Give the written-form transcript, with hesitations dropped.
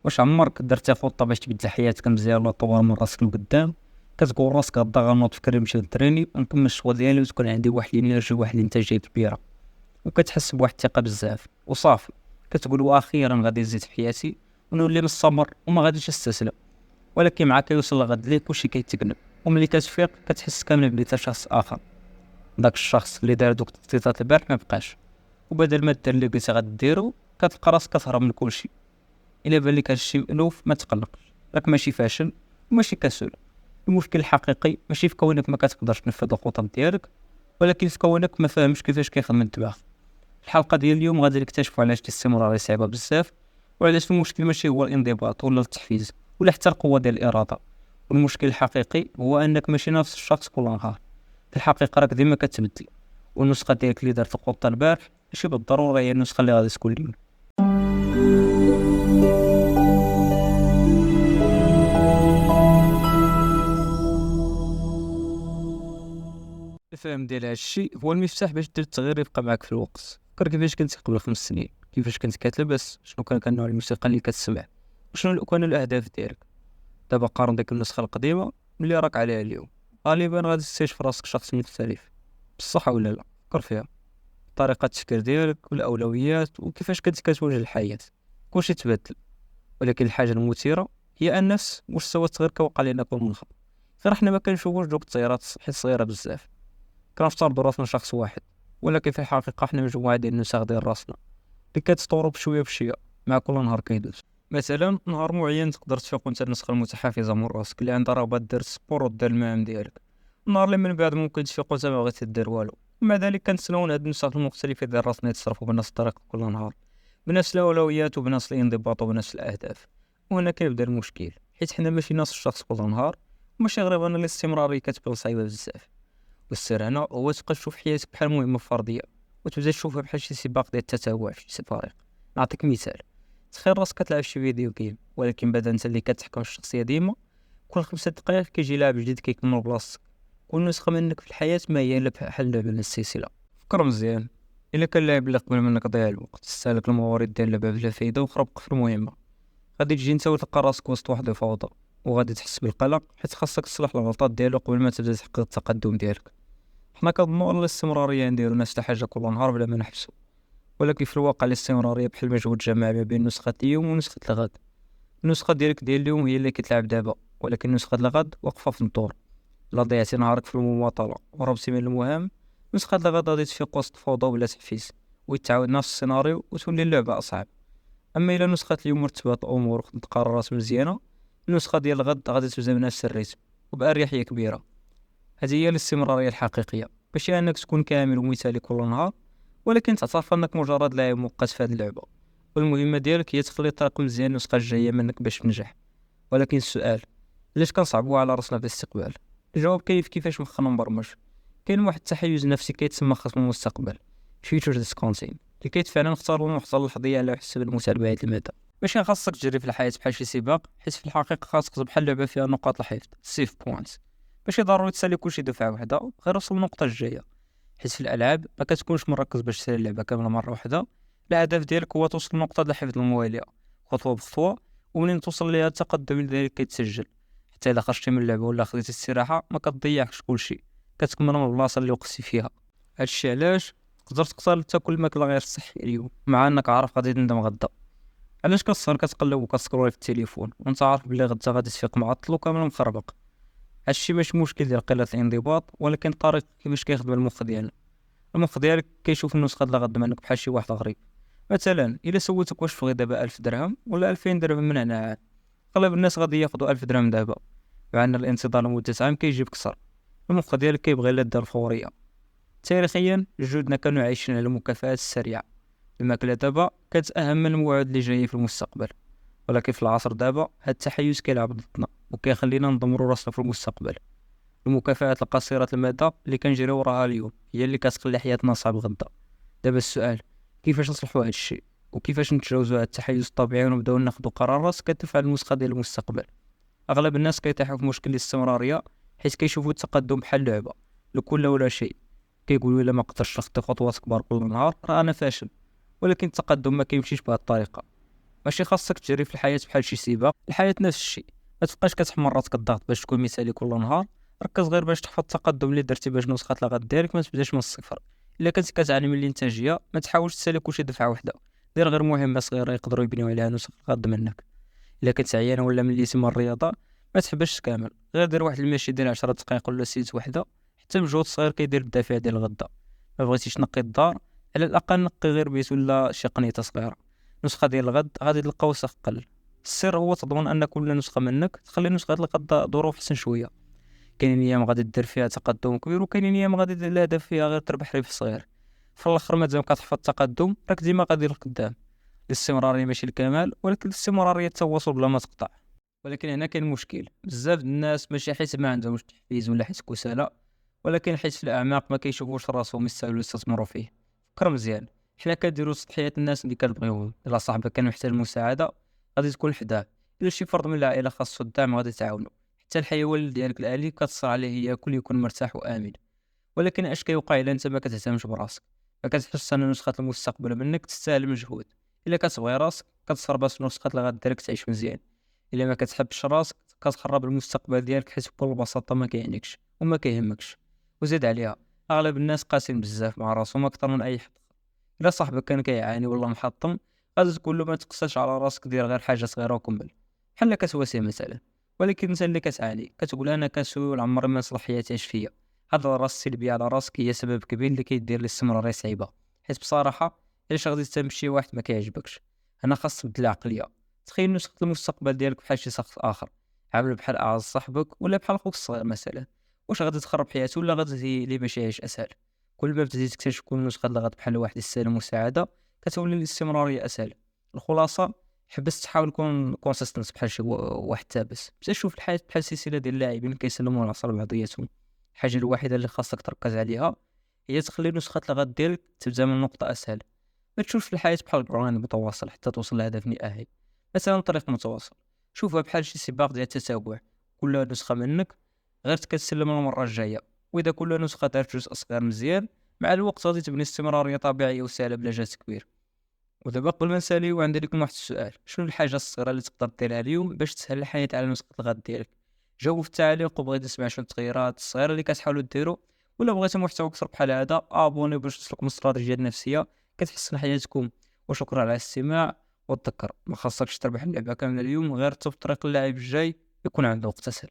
واش عمرك درتي خطة باش تبدل حياتك مزيان ولا تطور من راسك لقدام؟ كتقول راسك غدا غنوض فكري نمشي للتريني ونكمل الشغل ديالي وتكون عندي واحد الانرجي واحد الانتاجيه كبيره، وكتحس بواحد الثقه بزاف وصافي. كتقول واخيرا غادي نزيد في حياتي ونولي مستمر وما غاديش نستسلم. ولكن مع كيوصل لغد ليه كلشي كيتقلب، وملي كتفيق كتحس كامل بلي شخص اخر. داك الشخص اللي دار دوك التخطيطات البارح ما بقاش، وبدل ما دير اللي قلتي غديرو كتلقى راسك كتهرب من كلشي. الا بان لك هادشي مألوف ما تقلقش، راك ماشي فاشل وماشي كسول. المشكل الحقيقي ماشي في كونك ما كتقدرش تنفذ الخطط ديالك، ولكن في كونك ما فاهمش كيفاش كيخدم الدماغ. الحلقه ديال اليوم غادي نكتشفوا علاش الاستمراريه صعيبه بزاف، وعلاش المشكل ماشي هو الانضباط ولا التحفيز ولا حتى القوه ديال الاراده. والمشكل الحقيقي هو انك ماشي نفس الشخص كل نهار. في الحقيقه راك ديما كتبدل، والنسخه ديالك اللي دارت الخطه البارح ماشي بالضروره هي النسخه اللي غادي تكون اليوم. الفهم ديال هادشي هو المفتاح باش دير التغيير يبقى معاك في الوقت. فكر كيفاش كنتي قبل 5 سنين، كيفاش كنت كتلبس، شنو كان نوع الموسيقى اللي كتسمع، وشنو كانوا الاهداف ديالك. دابا قارن ديك النسخه القديمه اللي راك عليها اليوم، غالبا غادي تكتشف راسك شخص مختلف. بصح ولا لا؟ فكر فيها. طريقه التفكير ديالك والاولويات وكيفاش كنت كتواجه الحياه كلشي تبدل. ولكن الحاجه المثيره هي ان النفس مستوى التغيير كيوقع لنا كل منخفض. غير حنا ما كنشوفوش دوك التغييرات حيت صغيره بزاف. كنفترضوا راسنا شخص واحد، ولكن في الحقيقة حنا مجموعة ديال النسخ ديال راسنا اللي كتطوروا بشوية بشوية مع كل نهار كيدوز. مثلا نهار معين تقدر تفيق وانت النسخة المتحفزة من راسك اللي عندها رغبة دير السبور ودير المهام ديالك. النهار اللي من بعد ممكن تفيق وانت ما بغيتي دير والو. مع ذلك كنتسناو هاد النسخ المختلفة ديال راسنا يتصرفوا بنفس الطريقة كل نهار، بنفس الأولويات وبنفس الانضباط وبنفس الأهداف. وهنا كيبدا المشكل، حيت حنا ماشي نفس الشخص كل نهار. وماشي غير أن الاستمرارية كتبان صعيبة بزاف. والسر هنا هو تبقى تشوف حياتك بحال مهمة فردية، وتبدا تشوفها بحال شي سباق ديال التتابع في شي فريق. نعطيك مثال: تخيل راسك كتلعب شي فيديو جيم، ولكن بدل انت اللي كتحكم الشخصية ديما، كل 5 دقائق كيجي لاعب جديد كيكمل بلاصتك. كل نسخة منك في الحياة ما هي إلا بحال لعبة من السلسلة. فكر مزيان، إلا كان لاعب اللي قبل منك ضيع الوقت استهلك الموارد ديال اللعبة بلا فايدة وخربق في المهمة، غادي تجي انت وتلقى راسك وسط واحد الفوضى، وغادي تحس بالقلق حيت خاصك تصلح الغلطات ديالو قبل ما تبدا تحقق التقدم ديالك. حنا كنظنوا ان الاستمراريه نديرو نفس الحاجه كل نهار بلا ما نحبسو، ولكن في الواقع الاستمراريه بحال مجهود جماعي ما بين نسخه اليوم ونسخه الغد. النسخه ديالك ديال اليوم هي اللي كتلعب دابا، ولكن نسخه الغد واقفه في الدور. الا ضيعتي نهارك في المماطله وهربتي من المهام، نسخه الغد غادي تفيق وسط فوضى ولا تحفيز، ويتعاود نفس السيناريو وتولي اللعبه اصعب. اما الا نسخه اليوم مرتبات الامور وخدت قرارات مزيانه، النسخه ديال الغد غادي تبدا بنفس الريتم وباريحيه كبيره. هذه هي الاستمرارية الحقيقية، ماشي أنك تكون كامل ومثالي كل نهار، ولكن تعترف أنك مجرد لاعب مؤقت في هذه اللعبة. والمهمة ديالك هي تخلي الطريق مزيان النسخة الجاية منك باش تنجح. ولكن السؤال: علاش كنصعبوها على راسنا في الاستقبال؟ الجواب كاين في كيفاش مخنا مبرمج. كاين واحد التحيز نفسي كيتسمى خصم المستقبل future discounting، اللي كيدفعنا نختار المحتوى اللحظية على حساب المتابعة المدى. ماشي خاصك تجري في الحياة بحال شي سباق، حيت في الحقيقة خاصك بحال لعبة فيها نقاط الحفظ سيف بوينتس. ماشي ضروري تسالي كلشي دفعة وحدة، غير وصل للنقطة الجاية. حيت في الألعاب ما كتكونش مركز باش تسالي اللعبة كاملة مرة واحدة. الهدف ديالك هو توصل لنقطة الحفظ الموالية خطوة بخطوة، ومنين توصل ليها التقدم ديالك كيتسجل. حتى إلا خرجتي من اللعبة ولا خديتي استراحة ما كتضيعش كلشي، كتكمل من البلاصة اللي وقفتي فيها. هادشي علاش تقدر تختار تاكل الماكلة غير صحية اليوم مع انك عارف غادي تندم غدا. علاش كتسهر كتقلب وكتسكرول في التليفون وانت عارف بلي غدا غادي تفيق معطل وكامل مخربق؟ هادشي ماشي مشكل ديال قلة الانضباط، ولكن الطريقة كيفاش كيخدم المخ ديالنا. المخ ديالك كيشوف النسخة ديال غد منك بحال شي واحد غريب. مثلا الا سولتك واش تبغي دابا 1000 درهم ولا 2000 درهم من هنا، اغلب الناس غادي ياخدو 1000 درهم دابا، مع ان الانتظار لمدة عام كيجيب كسر. المخ ديالك كيبغي اللذة الفورية. تاريخيا جدودنا كانوا عايشين على المكافآت السريعة. الماكلة دابا كانت أهم من الموعد اللي جاي في المستقبل. ولكن في العصر دابا هاد التحيز كيلعب ضدنا وكيخلينا ندمروا راسنا في المستقبل. المكافآت القصيرة المدى اللي كنجريو وراها اليوم هي اللي كتخلي حياتنا صعب غدا. دابا السؤال: كيفاش نصلحوا هاد الشيء؟ وكيفاش نتجاوزوا هاد التحيز الطبيعي ونبداو ناخذوا قرارات كتدفع النسخة ديال المستقبل؟ اغلب الناس كيطيحوا في مشكل الاستمرارية حيت كيشوفوا التقدم بحال لعبة لكل ولا شيء. كيقولوا الا ما قدرتش نخطي خطوات كبار كل نهار راه انا فاشل. ولكن التقدم ما كيمشيش بهذه الطريقة. ماشي خاصك تجري في الحياة بحال شي سباق، الحياة نفس الشيء. ما تبقاش كتحمل راسك الضغط باش تكون مثالي كل نهار، ركز غير باش تحفظ التقدم اللي درتي باش نسخة الغد ديالك ما تبداش من الصفر. الا كنت كتعاني من الانتاجية ما تحاولش تسالي كلشي دفعة واحدة، دير غير مهمة صغيرة يقدروا يبنيو عليها نسخة الغد منك. الا كنت عيان ولا مليتي من الرياضة ما تحبسش كامل، غير دير واحد المشي ديال 10 دقائق ولا سيت وحدة، حتى مجهود صغير كيدير الدافع ديال الغدا. ما بغيتيش تنقي الدار، على الاقل نقي غير بيت ولا شي قنيطة صغيرة. نسخة ديال الغد غادي تلقى وسخ قل. السر هو تضمن ان كل نسخة منك تخلي نسخة الغد ظروف احسن شوية. كاينين ايام غادي دير فيها تقدم كبير، وكاينين ايام غادي دير الهدف فيها غير تربح ربح صغير. في الاخر مادام كتحفظ التقدم راك ديما غادي لقدام. الاستمرارية ماشي الكمال، ولكن الاستمرارية التواصل بلا ما تقطع. ولكن هنا كاين مشكل، بزاف د الناس ماشي حيت ما عندهمش تحفيز ولا حيت كسالى، ولكن حيت في الاعماق ما كيشوفوش راسهم يستاهلوا يستثمروا فيه. فكر مزيان، حنا كنديروا سطحيات الناس اللي كنبغيوهم. الا صاحبك كان محتاج المساعده غادي تكون حداه، الا شي فرد من العائله خاصو الدعم غادي تعاونو. حتى الحيوان ديالك الاليف كتصر عليه ياكل يكون مرتاح وامن. ولكن اش كيوقع الا انت ما كتهتمش براسك؟ ما كتحس ان نسخه المستقبل منك تستاهل مجهود. الا كتبغي راسك كتصر باش نسخه الغد ديالك تعيش مزيان. الا ما كتحبش راسك كتخرب المستقبل ديالك، حيت بكل بساطه ما كيعنيكش وما كيهمكش. وزيد عليها، اغلب الناس قاسين بزاف مع راسهم اكثر من اي حد. الا صاحبك كان كيعاني ولا محطم غادي تقول له ما تقساش على راسك، دير غير حاجه صغيره وكمل. بحال كتواسي مثلا. ولكن انت اللي كتعاني كتقول انا كنسوي والعمر ما نصلح حياتي اش فيا. هاد الراس السلبيه على راسك هي سبب كبير اللي كيدير الاستمراريه صعيبه. حيت بصراحه علاش غادي تمشي شي واحد ما كيعجبكش؟ انا خاص تبدل العقليه. تخيل نسخة المستقبل ديالك بحال شي شخص آخر، عامل بحال أعز صاحبك ولا بحال خوك الصغير مثلا. واش غادي تخرب حياته ولا غادي ليه باش يعيش أسهل؟ كل ما بديتي تكتشف كل نسخة الغد بحال واحد يستاهل المساعدة كتولي الاستمرارية أسهل. الخلاصة، حبس تحاول تكون كونسيستنس بحال شي واحد تابس. بدا شوف الحياة بحال سلسلة ديال اللاعبين كيسلموا العصا لبعضياتهم. الحاجة الوحيدة اللي خاصك تركز عليها هي تخلي نسخة الغد ديالك تبدا من نقطة أسهل. ما تشوفش الحياة بحال جراند متواصل حتى توصل لهدف نهائي. مثلا طريق متواصل شوفها بحال شي سباق ديال التتابع، كل نسخة منك غير تكتسلم المرة الجاية. وإذا كل نسخة دارت جزء صغير مزيان، مع الوقت غادي تبني استمرارية طبيعية وسهلة بلا جهد كبير. ودابا قبل ما نساليو عندي لكم واحد السؤال، شنو الحاجة الصغيرة اللي تقدر ديرها اليوم باش تسهل الحياة على نسخة الغد ديالك؟ جاوبوا في التعليق، وبغيت نسمع شنو التغييرات الصغيرة اللي كتحاولوا ديروا. ولا بغيتو محتوى أكثر بحال هذا ابوني باش توصلكم استراتيجيات نفسية كتحسن حياتكم. وشكرا على الاستماع. وتذكر ما خاصكش تربح اللعبة كاملة اليوم، غير تبطريق اللاعب الجاي يكون عنده وقت أسهل.